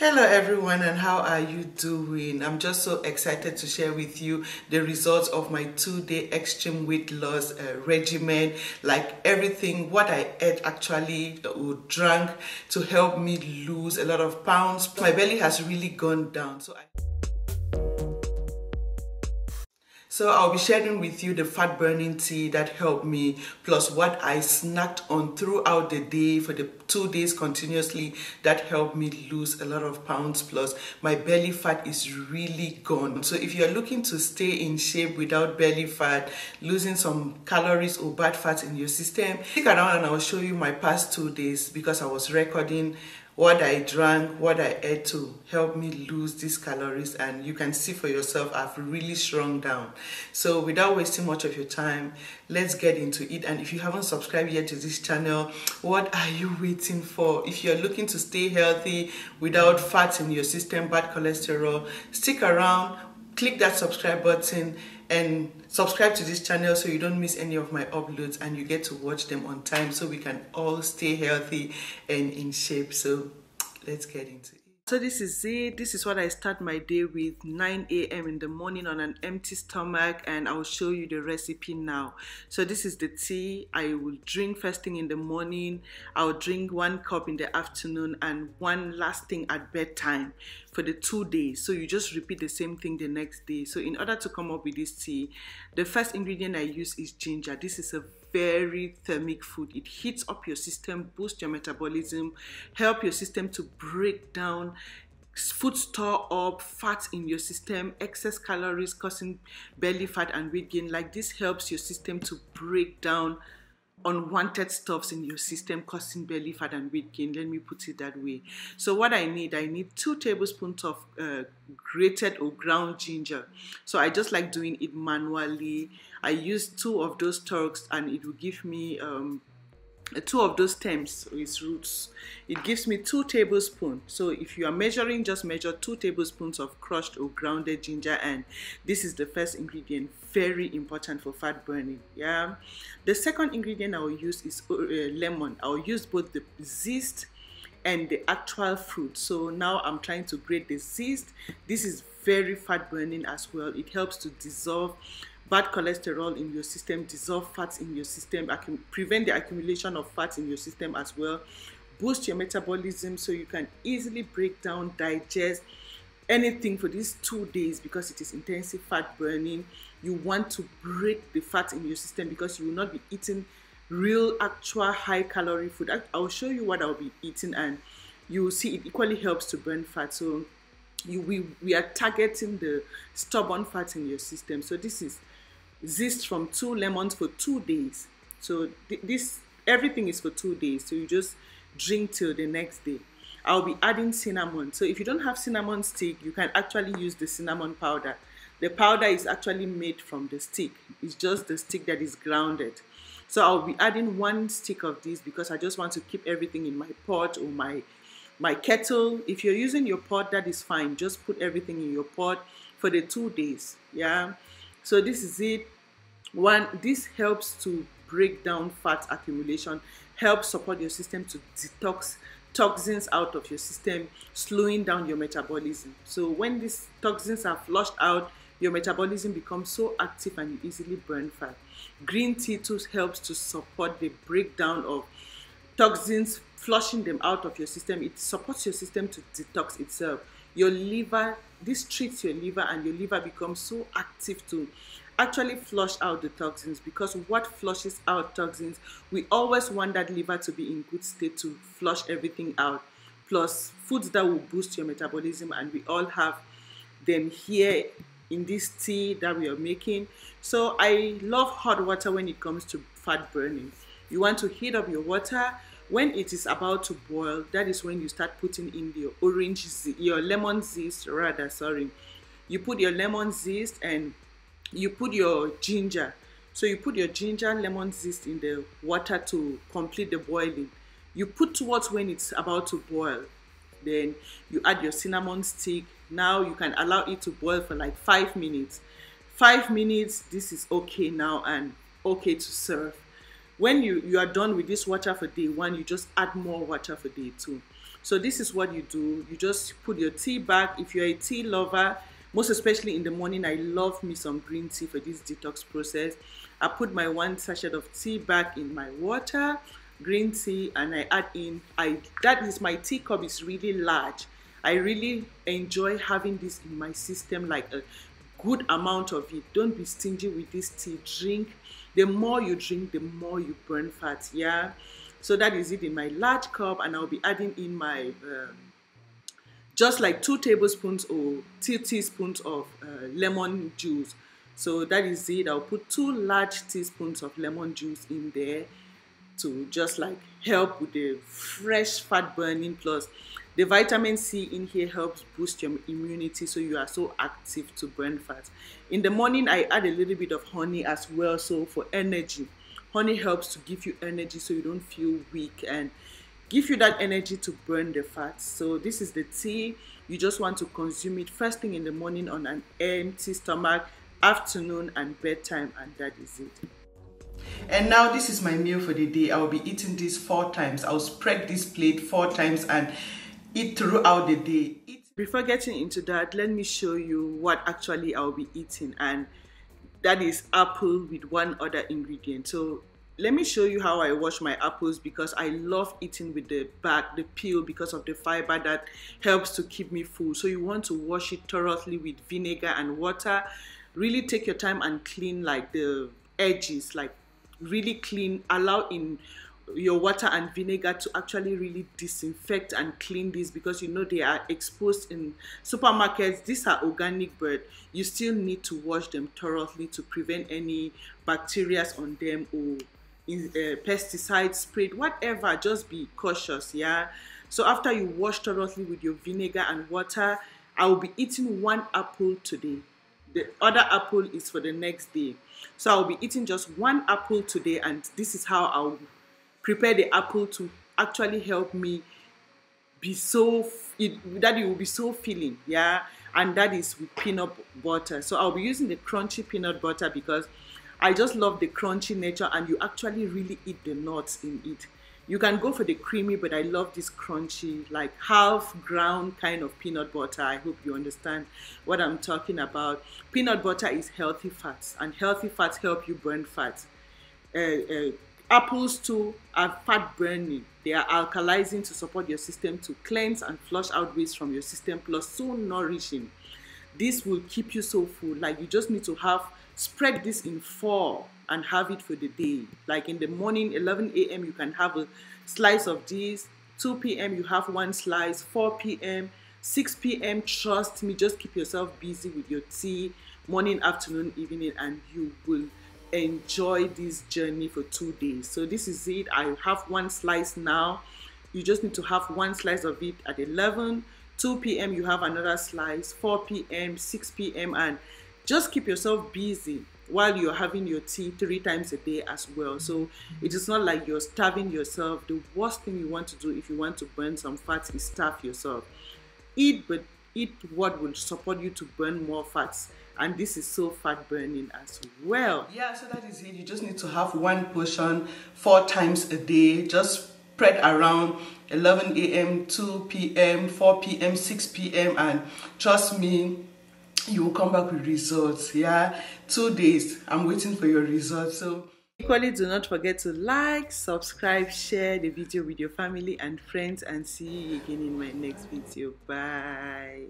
Hello everyone, and how are you doing? I'm just so excited to share with you the results of my 2-day extreme weight loss regimen. Like everything, what I ate actually drank to help me lose a lot of pounds. My belly has really gone down. So I'll be sharing with you the fat burning tea that helped me, plus what I snacked on throughout the day for the 2 days continuously that helped me lose a lot of pounds, plus my belly fat is really gone. So if you're looking to stay in shape without belly fat, losing some calories or bad fat in your system, stick around and I'll show you my past 2 days because I was recording what I drank, what I ate to help me lose these calories, and you can see for yourself I've really shrunk down. So without wasting much of your time, let's get into it. And if you haven't subscribed yet to this channel, what are you waiting for? If you're looking to stay healthy without fat in your system, bad cholesterol, stick around, click that subscribe button and subscribe to this channel so you don't miss any of my uploads and you get to watch them on time so we can all stay healthy and in shape. So let's get into it. So this is it. This is what I start my day with, 9 a.m. in the morning on an empty stomach, and I'll show you the recipe now. So this is the tea I will drink first thing in the morning. I'll drink 1 cup in the afternoon and one last thing at bedtime for the 2 days. So you just repeat the same thing the next day. So in order to come up with this tea, the first ingredient I use is ginger. This is a very thermic food. It heats up your system, boosts your metabolism, help your system to break down food store up fat in your system, excess calories causing belly fat and weight gain. Like this helps your system to break down unwanted stuffs in your system causing belly fat and weight gain. Let me put it that way. So what I need 2 tablespoons of grated or ground ginger. So I just like doing it manually. I use 2 of those stalks and it will give me 2 of those stems, its roots. It gives me 2 tablespoons. So if you are measuring, just measure 2 tablespoons of crushed or grounded ginger, and this is the first ingredient, very important for fat burning. Yeah. The second ingredient I will use is lemon. I will use both the zest and the actual fruit. So now I'm trying to grate the zest. This is very fat burning as well. It helps to dissolve bad cholesterol in your system, dissolve fats in your system, prevent the accumulation of fats in your system as well, boost your metabolism so you can easily break down, digest anything for these 2 days because it is intensive fat burning. You want to break the fat in your system because you will not be eating real, actual high calorie food. I'll show you what I'll be eating and you will see it equally helps to burn fat. So we are targeting the stubborn fat in your system. So this is zest from 2 lemons for 2 days. So this everything is for 2 days. So you just drink till the next day. I'll be adding cinnamon. So if you don't have cinnamon stick, you can actually use the cinnamon powder. The powder is actually made from the stick. It's just the stick that is grounded. So I'll be adding 1 stick of this because I just want to keep everything in my pot or my kettle. If you're using your pot, that is fine. Just put everything in your pot for the 2 days. Yeah. So this is it. This helps to break down fat accumulation, helps support your system to detox toxins out of your system, slowing down your metabolism. So when these toxins are flushed out, your metabolism becomes so active and you easily burn fat. Green tea too helps to support the breakdown of toxins, flushing them out of your system. It supports your system to detox itself. Your liver, this treats your liver and your liver becomes so active to actually flush out the toxins, because what flushes out toxins, we always want that liver to be in good state to flush everything out, plus foods that will boost your metabolism, and we all have them here in this tea that we are making. So I love hot water when it comes to fat burning. You want to heat up your water. When it is about to boil, that is when you start putting in your lemon zest, you put your lemon zest and you put your ginger. So you put your ginger, lemon zest in the water to complete the boiling. You put towards when it's about to boil. Then you add your cinnamon stick. Now you can allow it to boil for like 5 minutes. 5 minutes, this is okay now and okay to serve. when you are done with this water for day 1, you just add more water for day 2. So this is what you do. You just put your tea back. If you're a tea lover, most especially in the morning, I love me some green tea for this detox process. I put my 1 sachet of tea back in my water, green tea, and I add in, that is, my teacup is really large. I really enjoy having this in my system, like a good amount of it. Don't be stingy with this tea. Drink. The more you drink, the more you burn fat. Yeah. So that is it in my large cup, and I'll be adding in my just like 2 tablespoons or 2 teaspoons of lemon juice. So that is it. I'll put 2 large teaspoons of lemon juice in there to just like help with the fresh fat burning, plus the vitamin C in here helps boost your immunity, so you are so active to burn fat. In the morning, I add a little bit of honey as well, so for energy. Honey helps to give you energy so you don't feel weak and give you that energy to burn the fat. So this is the tea. You just want to consume it first thing in the morning on an empty stomach, afternoon and bedtime, and that is it. And now this is my meal for the day. I will be eating this 4 times. I'll spread this plate 4 times and eat throughout the day. Before getting into that, let me show you what actually I'll be eating, and that is apple with 1 other ingredient. So let me show you how I wash my apples, because I love eating with the back, the peel, because of the fiber that helps to keep me full. So you want to wash it thoroughly with vinegar and water. Really take your time and clean like the edges, like really clean. Allow in your water and vinegar to actually really disinfect and clean this, because you know they are exposed in supermarkets. These are organic, but you still need to wash them thoroughly to prevent any bacteria on them or pesticides sprayed, whatever. Just be cautious. Yeah. So after you wash thoroughly with your vinegar and water, I will be eating 1 apple today. The other apple is for the next day. So I'll be eating just 1 apple today, and this is how I'll prepare the apple to actually help me be that it will be so filling. Yeah. And that is with peanut butter. So I'll be using the crunchy peanut butter because I just love the crunchy nature, and you actually really eat the nuts in it. You can go for the creamy, but I love this crunchy, like half ground kind of peanut butter. I hope you understand what I'm talking about. Peanut butter is healthy fats, and healthy fats help you burn fat. Apples too are fat burning. They are alkalizing to support your system to cleanse and flush out waste from your system, plus so nourishing. This will keep you so full. Like, you just need to spread this in 4 and have it for the day. Like in the morning, 11 a.m. you can have a slice of this. 2 p.m. you have 1 slice. 4 p.m., 6 p.m. Trust me, just keep yourself busy with your tea, morning, afternoon, evening, and you will enjoy this journey for 2 days. So this is it. I have 1 slice now. You just need to have 1 slice of it at 11. 2 p.m. you have another slice. 4 p.m., 6 p.m. and just keep yourself busy while you're having your tea 3 times a day as well. So it is not like you're starving yourself. The worst thing you want to do if you want to burn some fats is starve yourself. Eat, but eat what will support you to burn more fats. And this is so fat burning as well. Yeah, so that is it. You just need to have 1 portion 4 times a day. Just spread around 11 a.m., 2 p.m., 4 p.m., 6 p.m. and trust me, you will come back with results. Yeah, 2 days. I'm waiting for your results. So equally, do not forget to like, subscribe, share the video with your family and friends, and see you again in my next video. Bye.